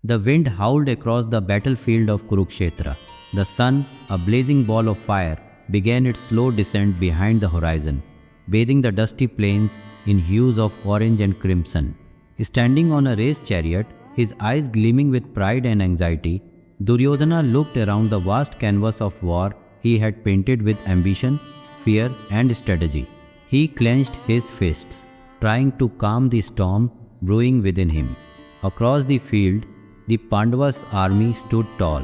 The wind howled across the battlefield of Kurukshetra. The sun, a blazing ball of fire, began its slow descent behind the horizon, bathing the dusty plains in hues of orange and crimson. Standing on a raised chariot, his eyes gleaming with pride and anxiety, Duryodhana looked around the vast canvas of war he had painted with ambition, fear, and strategy. He clenched his fists, trying to calm the storm brewing within him. Across the field, the Pandavas' army stood tall,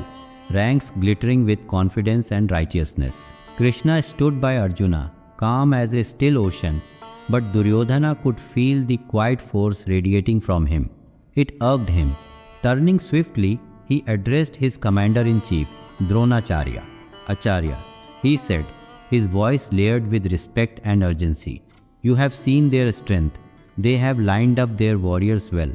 ranks glittering with confidence and righteousness. Krishna stood by Arjuna, calm as a still ocean, but Duryodhana could feel the quiet force radiating from him. It urged him. Turning swiftly, he addressed his commander-in-chief, Dronacharya. Acharya, he said, his voice layered with respect and urgency. You have seen their strength. They have lined up their warriors well.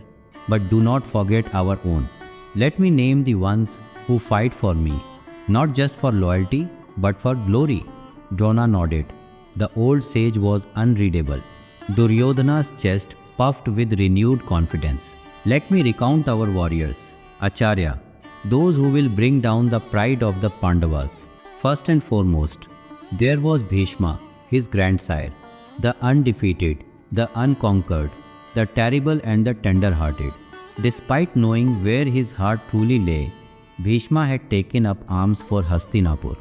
But do not forget our own. Let me name the ones who fight for me, not just for loyalty, but for glory. Drona nodded. The old sage was unreadable. Duryodhana's chest puffed with renewed confidence. Let me recount our warriors. Acharya, those who will bring down the pride of the Pandavas. First and foremost, there was Bhishma, his grandsire, the undefeated, the unconquered, the terrible and the tender-hearted. Despite knowing where his heart truly lay, Bhishma had taken up arms for Hastinapur.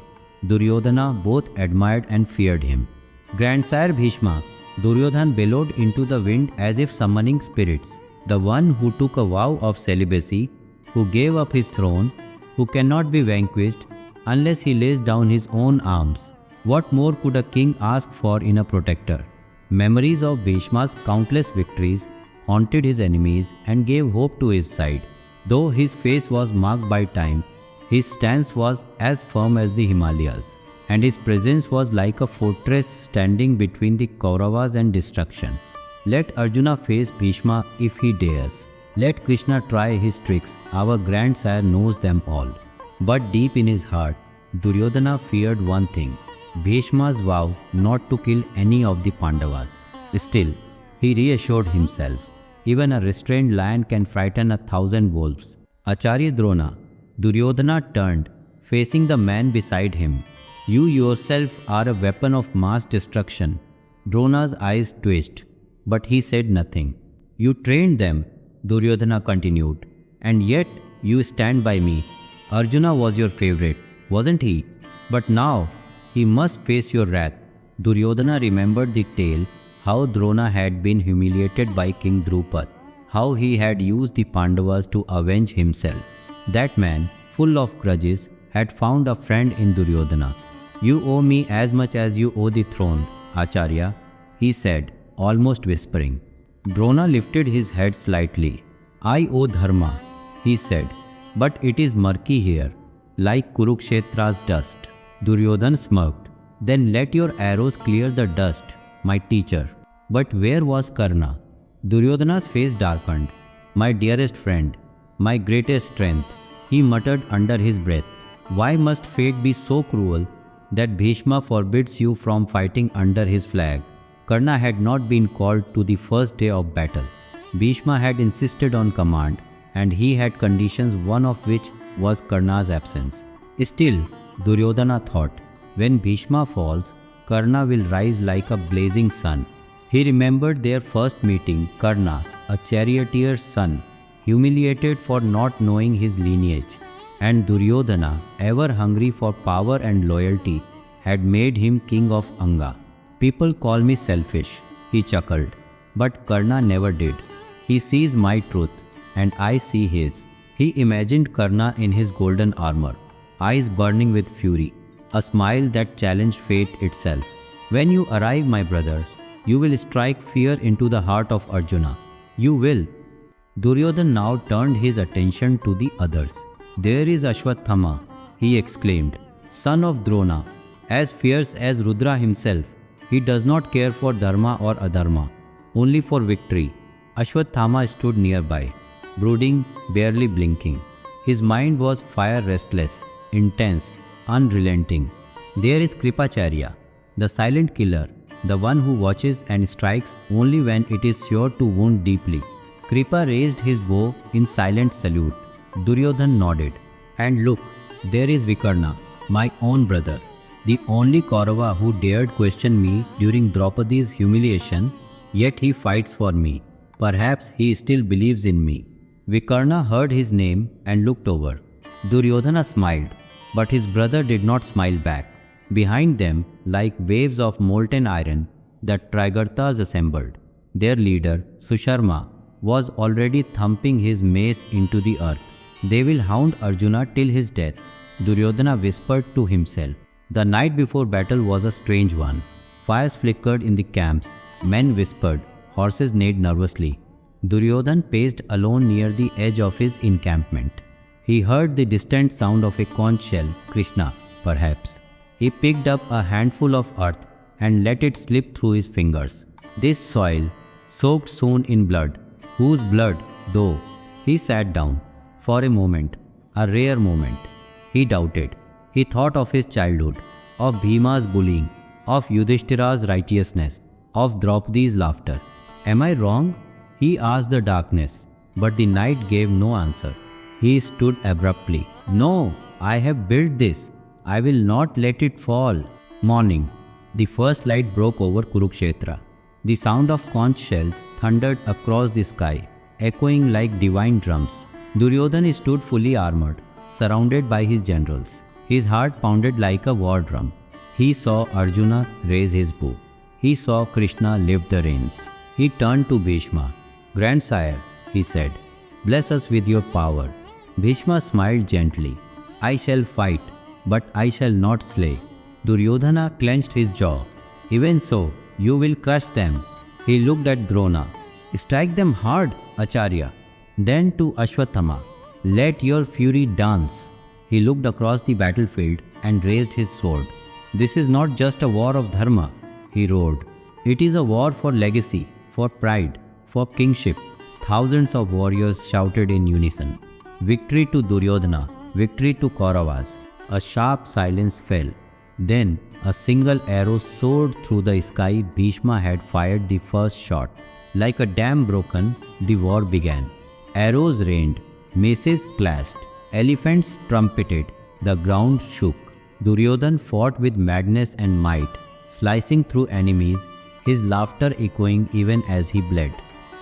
Duryodhana both admired and feared him. Grandsire Bhishma, Duryodhana bellowed into the wind as if summoning spirits. The one who took a vow of celibacy, who gave up his throne, who cannot be vanquished unless he lays down his own arms. What more could a king ask for in a protector? Memories of Bhishma's countless victories haunted his enemies and gave hope to his side. Though his face was marked by time, his stance was as firm as the Himalayas, and his presence was like a fortress standing between the Kauravas and destruction. Let Arjuna face Bhishma if he dares. Let Krishna try his tricks, our grandsire knows them all. But deep in his heart, Duryodhana feared one thing, Bhishma's vow not to kill any of the Pandavas. Still, he reassured himself, even a restrained lion can frighten 1,000 wolves. Acharya Drona, Duryodhana turned, facing the man beside him. You yourself are a weapon of mass destruction. Drona's eyes twitched, but he said nothing. You trained them, Duryodhana continued, and yet you stand by me. Arjuna was your favorite, wasn't he? But now, he must face your wrath. Duryodhana remembered the tale, how Drona had been humiliated by King Drupad, how he had used the Pandavas to avenge himself. That man, full of grudges, had found a friend in Duryodhana. You owe me as much as you owe the throne, Acharya, he said, almost whispering. Drona lifted his head slightly. I owe dharma, he said, but it is murky here, like Kurukshetra's dust. Duryodhana smirked. Then let your arrows clear the dust, my teacher. But where was Karna? Duryodhana's face darkened. My dearest friend, my greatest strength, he muttered under his breath. Why must fate be so cruel that Bhishma forbids you from fighting under his flag? Karna had not been called to the first day of battle. Bhishma had insisted on command, and he had conditions, one of which was Karna's absence. Still, Duryodhana thought, when Bhishma falls, Karna will rise like a blazing sun. He remembered their first meeting, Karna, a charioteer's son, humiliated for not knowing his lineage, and Duryodhana, ever hungry for power and loyalty, had made him king of Anga. People call me selfish, he chuckled, but Karna never did. He sees my truth, and I see his. He imagined Karna in his golden armor, eyes burning with fury, a smile that challenged fate itself. When you arrive, my brother, you will strike fear into the heart of Arjuna. You will. Duryodhana now turned his attention to the others. There is Ashwathama, he exclaimed, son of Drona, as fierce as Rudra himself. He does not care for dharma or adharma, only for victory. Ashwathama stood nearby, brooding, barely blinking. His mind was fire-restless, intense, unrelenting. There is Kripacharya, the silent killer, the one who watches and strikes only when it is sure to wound deeply. Kripa raised his bow in silent salute. Duryodhan nodded. And look, there is Vikarna, my own brother, the only Kaurava who dared question me during Draupadi's humiliation, yet he fights for me. Perhaps he still believes in me. Vikarna heard his name and looked over. Duryodhana smiled, but his brother did not smile back. Behind them, like waves of molten iron, the Trigartas assembled. Their leader, Susharma, was already thumping his mace into the earth. They will hound Arjuna till his death, Duryodhana whispered to himself. The night before battle was a strange one. Fires flickered in the camps, men whispered, horses neighed nervously. Duryodhan paced alone near the edge of his encampment. He heard the distant sound of a conch shell, Krishna, perhaps. He picked up a handful of earth and let it slip through his fingers. This soil, soaked soon in blood, whose blood, though? He sat down. For a moment, a rare moment, he doubted. He thought of his childhood, of Bhima's bullying, of Yudhishthira's righteousness, of Draupadi's laughter. Am I wrong? He asked the darkness, but the night gave no answer. He stood abruptly. No, I have built this. I will not let it fall. Morning. The first light broke over Kurukshetra. The sound of conch shells thundered across the sky, echoing like divine drums. Duryodhan stood fully armored, surrounded by his generals. His heart pounded like a war drum. He saw Arjuna raise his bow. He saw Krishna lift the reins. He turned to Bhishma. Grandsire, he said, bless us with your power. Bhishma smiled gently. I shall fight, but I shall not slay. Duryodhana clenched his jaw. Even so, you will crush them. He looked at Drona. Strike them hard, Acharya. Then to Ashwathama. Let your fury dance. He looked across the battlefield and raised his sword. This is not just a war of dharma, he roared. It is a war for legacy, for pride, for kingship. Thousands of warriors shouted in unison. Victory to Duryodhana, victory to Kauravas. A sharp silence fell. Then a single arrow soared through the sky. Bhishma had fired the first shot. Like a dam broken, the war began. Arrows rained, maces clashed, elephants trumpeted, the ground shook. Duryodhan fought with madness and might, slicing through enemies, his laughter echoing even as he bled.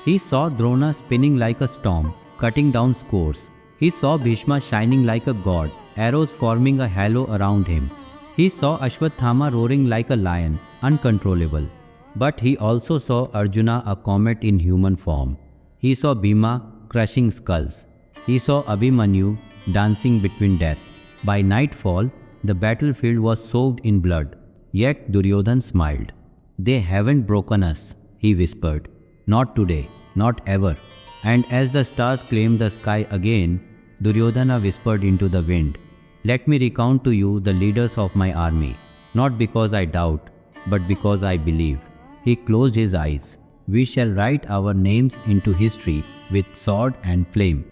He saw Drona spinning like a storm, cutting down scores. He saw Bhishma shining like a god, arrows forming a halo around him. He saw Ashwathama roaring like a lion, uncontrollable. But he also saw Arjuna a comet in human form. He saw Bhima crushing skulls. He saw Abhimanyu dancing between death. By nightfall, the battlefield was soaked in blood. Yet Duryodhan smiled. They haven't broken us, he whispered. Not today, not ever. And as the stars claimed the sky again, Duryodhana whispered into the wind, let me recount to you the leaders of my army, not because I doubt, but because I believe. He closed his eyes. We shall write our names into history with sword and flame.